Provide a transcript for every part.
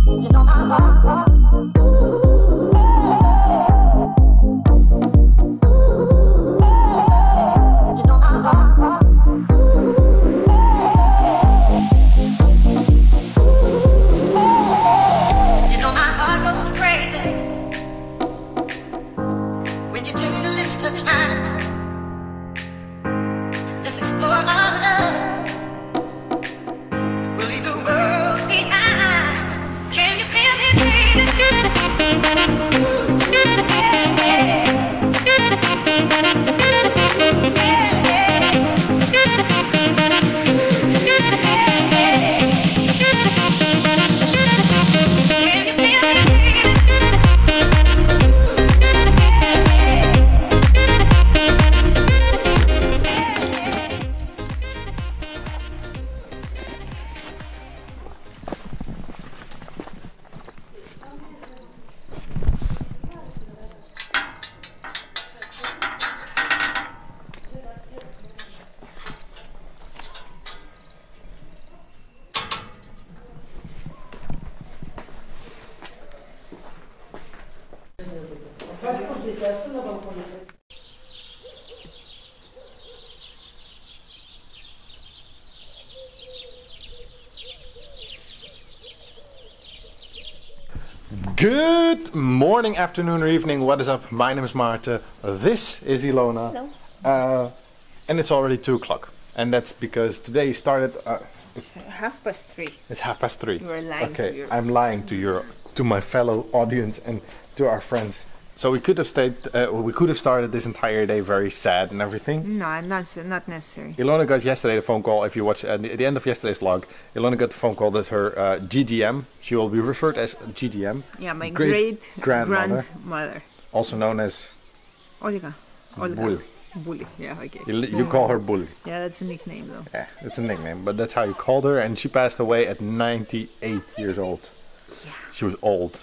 You know my heart. You know my heart. You know my heart goes crazy when your tender lips touch mine. Let's explore our love. We'll leave the world behind. Can you feel me, baby? Ooh, yeah, yeah. Good morning, afternoon or evening, what is up? My name is Maarten, this is Ilona. Hello. And it's already 2 o'clock. And that's because today started... It's 3:30. It's 3:30. You are lying to your... I'm lying to my fellow audience and to our friends. So we could have started this entire day very sad and everything. No, not necessary. Ilona got yesterday the phone call, if you watch at the end of yesterday's vlog, Ilona got the phone call that her GDM, she will be referred as GDM. Yeah, my great grandmother. Also known as... Olga. Bull. Bully, yeah, okay. You call her Bully. Yeah, that's a nickname though. Yeah, it's a nickname, but that's how you called her, and she passed away at 98 years old. Yeah. She was old.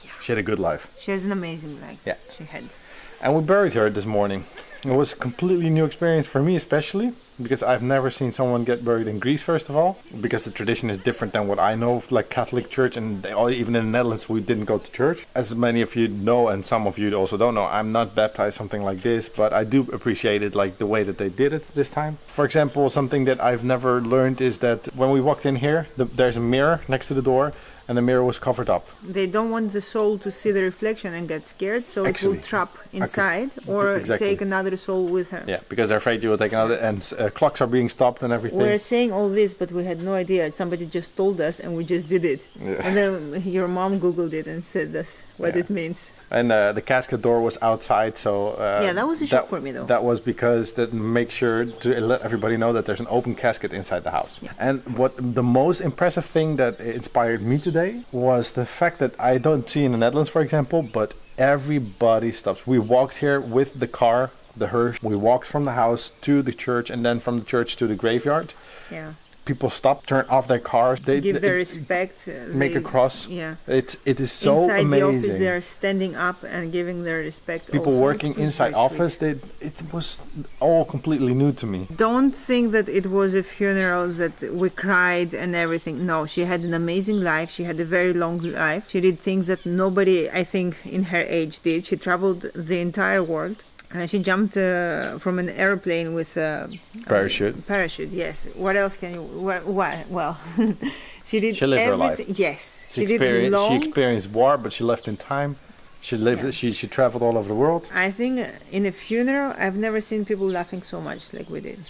Yeah. She had a good life. She has an amazing life. Yeah. She had. And we buried her this morning. It was a completely new experience for me, especially because I've never seen someone get buried in Greece, first of all, because the tradition is different than what I know of, like Catholic Church, and even in the Netherlands we didn't go to church. As many of you know, and some of you also don't know, I'm not baptized, something like this, but I do appreciate it, like the way that they did it this time. For example, something that I've never learned is that when we walked in here, there's a mirror next to the door, and the mirror was covered up. They don't want the soul to see the reflection and get scared, so it will trap inside or take another soul with her. Yeah, because they're afraid you will take another, and clocks are being stopped and everything. We're saying all this, but we had no idea. Somebody just told us and we just did it. Yeah. And then your mom Googled it and said us what it means. And the casket door was outside, so... yeah, that was a shock for me though. That was because that makes sure to let everybody know that there's an open casket inside the house. Yeah. And what the most impressive thing that inspired me today was the fact that I don't see in the Netherlands, for example, but everybody stops. We walked here with the car, the hearse. We walked from the house to the church and then from the church to the graveyard. Yeah. People stop, turn off their cars. They give their respect. Make a cross. Yeah. It is so inside amazing. Inside the office, they're standing up and giving their respect. People also. working inside office, it was all completely new to me. Don't think that it was a funeral that we cried and everything. No, she had an amazing life. She had a very long life. She did things that nobody, I think, in her age did. She traveled the entire world. She jumped from an airplane with a parachute. Parachute, yes. What else can you? Well, she did. She lived her life. Yes, she experienced war, but she left in time. She lived. Yeah. She traveled all over the world. I think in a funeral, I've never seen people laughing so much like we did.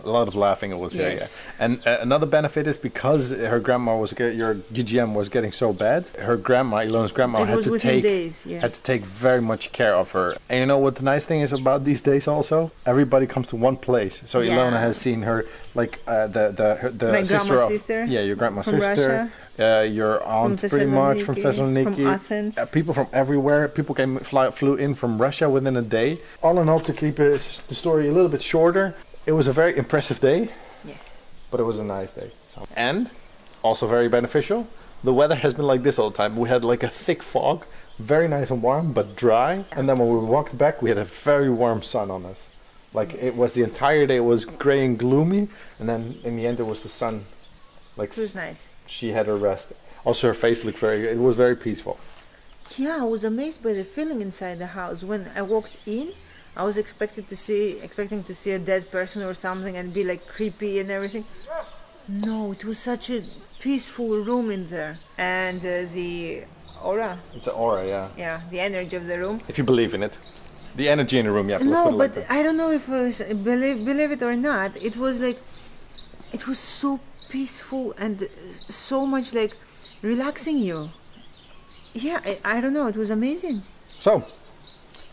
A lot of laughing it was here, yeah. And another benefit is because her grandma was your GGM was getting so bad. Her grandma, Ilona's grandma, had to take very much care of her. And you know what the nice thing is about these days also? Everybody comes to one place. So Ilona has seen her like the sister. Yeah, your grandma's sister. Your aunt, pretty much from Thessaloniki, from Athens. People from everywhere. People flew in from Russia within a day. All in all, to keep the story a little bit shorter. It was a very impressive day, yes, but it was a nice day. So. And also very beneficial. The weather has been like this all the time. We had like a thick fog, very nice and warm, but dry. And then when we walked back, we had a very warm sun on us. Like it was the entire day. It was gray and gloomy, and then in the end, it was the sun. Like it was nice. She had her rest. Also, her face looked it was very peaceful. Yeah, I was amazed by the feeling inside the house. When I walked in, I was expecting to see a dead person or something and be like creepy and everything. No, it was such a peaceful room in there. And the aura. It's an aura, yeah. Yeah, the energy of the room. If you believe in it. The energy in the room, yeah. No, but I don't know if believe it or not. It was like, it was so peaceful and so much like relaxing you. Yeah, I don't know. It was amazing. So,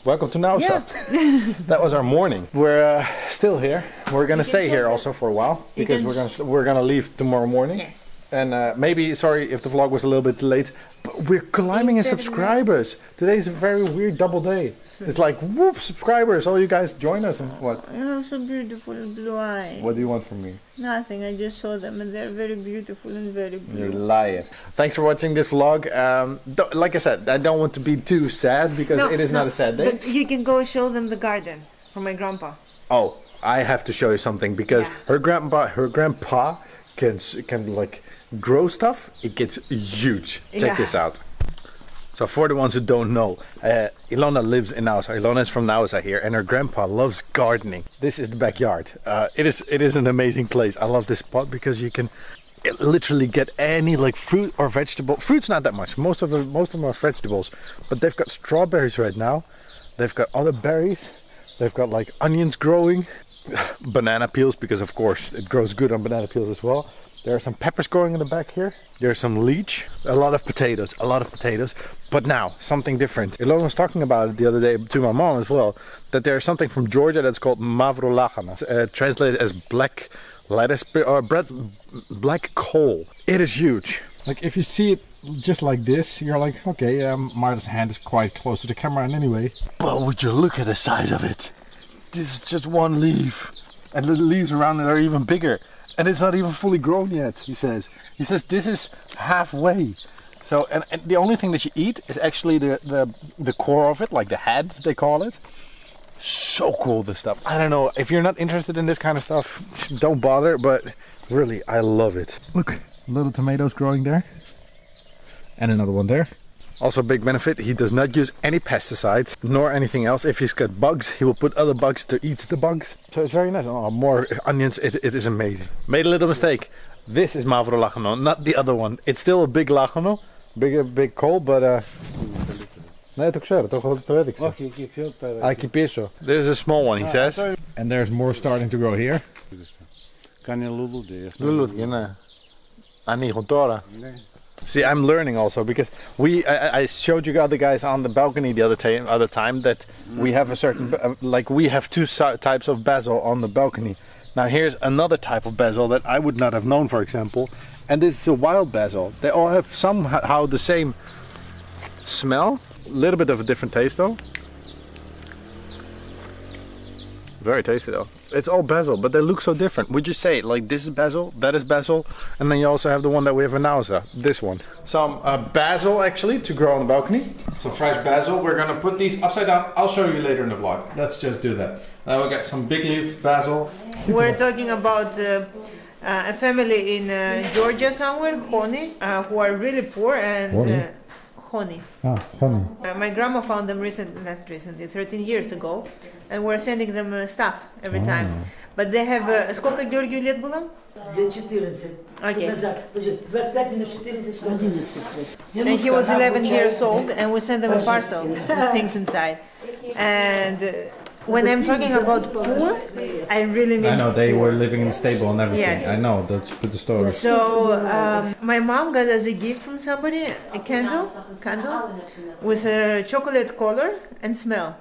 welcome to Nausa. Yeah. That was our morning. We're still here. We're gonna stay here also for a while because we're gonna leave tomorrow morning. Yes. And maybe sorry if the vlog was a little bit late, but we're climbing in subscribers. Today's a very weird double day. It's like whoop, subscribers! All you guys join us and what? You're so beautiful and blue eyes. What do you want from me? Nothing. I just saw them and they're very beautiful and very blue. You're lying. Thanks for watching this vlog. Like I said, I don't want to be too sad because it is not a sad day. But you can go show them the garden from my grandpa. Oh, I have to show you something because her grandpa can like grow stuff. It gets huge. Check this out. So for the ones who don't know, Ilona lives in Nausa. Ilona is from Nausa here, and her grandpa loves gardening. This is the backyard. It is an amazing place. I love this spot because you can literally get any like fruit or vegetable. Fruit's not that much. Most of them are vegetables, but they've got strawberries right now. They've got other berries. They've got like onions growing, banana peels because of course it grows good on banana peels as well. There are some peppers growing in the back here. There's some leech, a lot of potatoes. But now, something different. Ilona was talking about it the other day to my mom as well, that there's something from Georgia that's called mavrolachana, translated as black lettuce or black coal. It is huge. Like if you see it just like this, you're like, okay, Maarten's hand is quite close to the camera and anyway. But would you look at the size of it? This is just one leaf. And the leaves around it are even bigger. And it's not even fully grown yet, he says. He says this is halfway. So, and the only thing that you eat is actually the core of it, like the head, they call it. So cool, this stuff. I don't know, if you're not interested in this kind of stuff, don't bother, but really, I love it. Look, little tomatoes growing there. And another one there. Also a big benefit, he does not use any pesticides nor anything else. If he's got bugs, he will put other bugs to eat the bugs. So it's very nice. Oh, more onions, it is amazing. Made a little mistake. This is mavrolachano, not the other one. It's still a big lachano, big coal, but nee, to ξέρω, το έδειξε. Όχι, εκεί πιο πέρα. Εκεί πίσω. There's a small one, he says. And there's more starting to grow here. Κάνει λουλούδι. Λουλούδι, ναι. Ανοίγουν τώρα. Ναι. See, I'm learning also because I showed you other guys on the balcony the other time that we have a certain like we have two types of basil on the balcony. Now here's another type of basil that I would not have known, for example, and this is a wild basil. They all have somehow the same smell, a little bit of a different taste though. Very tasty though. It's all basil, but they look so different. Would you say like this is basil, that is basil, and then you also have the one that we have in Nausa, this one. Some basil actually to grow on the balcony. Some fresh basil. We're gonna put these upside down. I'll show you later in the vlog. Let's just do that. Now we'll get some big leaf basil. We're talking about a family in Georgia somewhere, Honey, who are really poor and honey. Honey. My grandma found them not recently, 13 years ago, and we're sending them stuff every time. But they have, сколько Георгию лет было? 14. Okay. Назад. 25 минус 14, 11. And he was 11 years old, and we sent them a parcel with things inside. And when I'm talking about poor, I really mean I know they poor. were living in the stable and everything. Yes. I know that's the story. So my mom got as a gift from somebody a candle with a chocolate color and smell.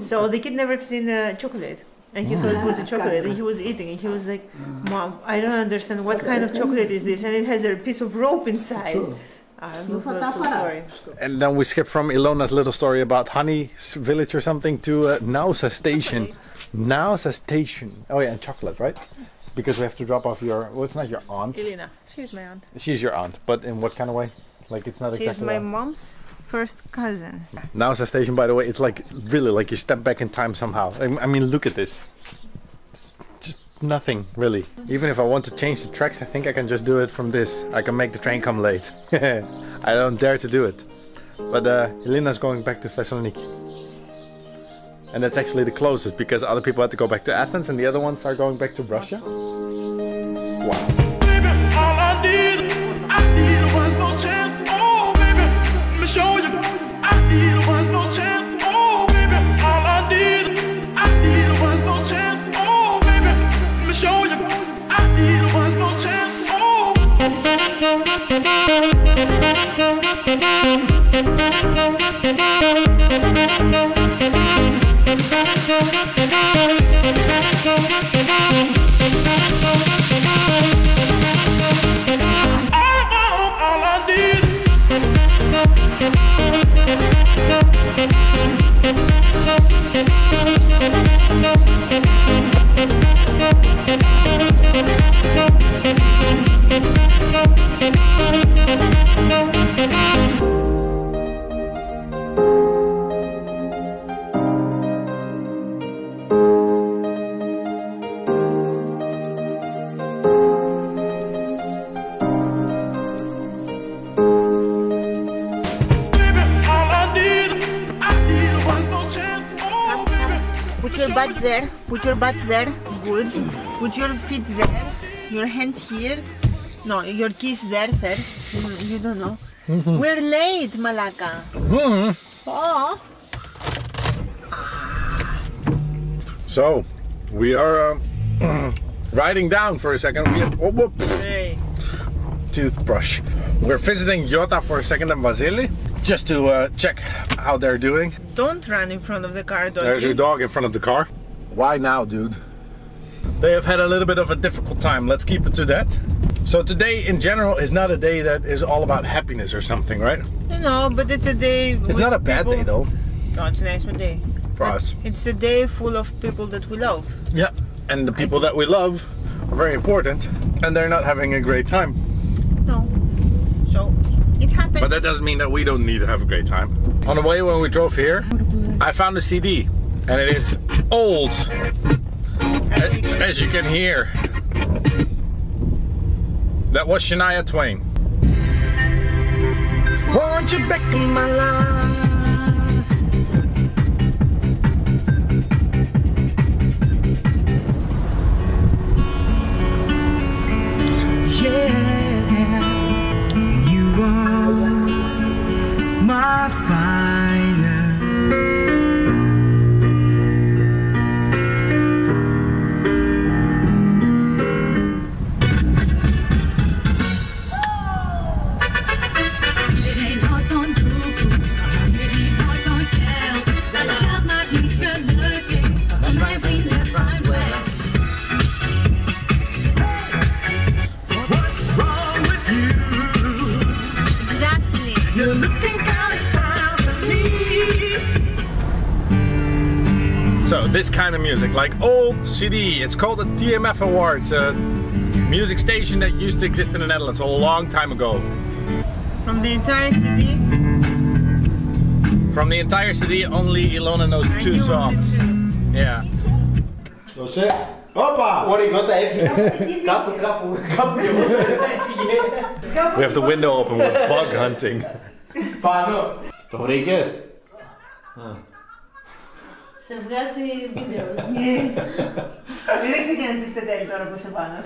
So the kid never seen chocolate, and he thought it was a chocolate, and he was eating, and he was like, "Mom, I don't understand what kind of chocolate is this, and it has a piece of rope inside." I feel so sorry. And then we skip from Ilona's little story about Honey Village or something to Nausa Station. Nausa Station. Oh yeah, and chocolate, right? Because we have to drop off your. Well, it's not your aunt. Ilona, she's my aunt. She's your aunt, but in what kind of way? Like it's not exactly. She's my mom's first cousin. Nausa Station, by the way, it's like really like you step back in time somehow. I mean, look at this. It's just nothing really. Even if I want to change the tracks, I think I can just do it from this. I can make the train come late. I don't dare to do it. But Elena's going back to Thessaloniki. And that's actually the closest because other people had to go back to Athens and the other ones are going back to Russia. Wow. Baby, all I need one more chance. Oh, baby, let me show you. I need one more chance. Oh, baby, all I need one more chance. Oh, baby, let me show you. I need one more chance. Oh. All I need. Put your butt there. Put your butt there. Good. Put your feet there. Your hands here. No, your keys there first. You don't know. We're late, Malaka. Oh. So, we are riding down for a second. Hey. Toothbrush. We're visiting Jota for a second and Vasily just to check how they're doing. Don't run in front of the car, don't There's you? your dog in front of the car. Why now, dude? They have had a little bit of a difficult time. Let's keep it to that. So today in general is not a day that is all about happiness or something, right? No, but it's a day. It's not a bad day though. No, it's a nice day. For But us. It's a day full of people that we love. Yeah, and the people that we love are very important and they're not having a great time. No. So, it happens. But that doesn't mean that we don't need to have a great time. On the way when we drove here, I found a CD and it is old, as you can hear. That was Shania Twain. Want you back in my life. My fire. Exactly. You're looking kind of fine for me. So this kind of music, like old CD, it's called the TMF Awards, a music station that used to exist in the Netherlands a long time ago. From the entire city. From the entire CD, only Ilona knows I two knew songs. only two. Yeah. That's it. Hoppa! What do you got even? Kappen. We have the window open, we're bug hunting. Pano. Rodriguez. Se βγάζει βίντεο. Δεν εξηγένει τι φταίει τώρα που σε πάνω.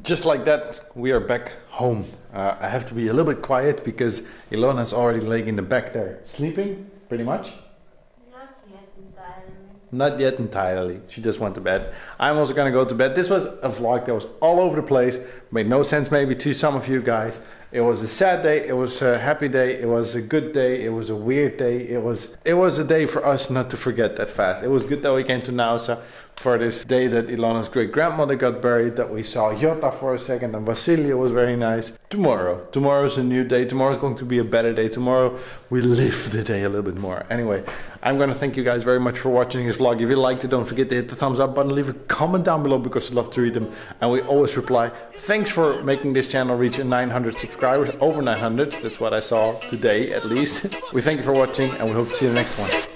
Just like that, we are back home. I have to be a little bit quiet because Ilona's already laying in the back there, sleeping, pretty much. Not yet entirely. She just went to bed. I'm also gonna go to bed. This was a vlog that was all over the place. Made no sense maybe to some of you guys. It was a sad day. It was a happy day. It was a good day. It was a weird day. It was a day for us not to forget that fast. It was good that we came to Nausa for this day that Ilona's great grandmother got buried, that we saw Jota for a second, and Vasilia was very nice. Tomorrow's a new day. Tomorrow's going to be a better day. Tomorrow we live the day a little bit more. Anyway, I'm going to thank you guys very much for watching this vlog. If you liked it, don't forget to hit the thumbs up button, leave a comment down below because I'd love to read them, and we always reply. Thanks for making this channel reach 900 subscribers, over 900, that's what I saw today at least. We thank you for watching, and we hope to see you in the next one.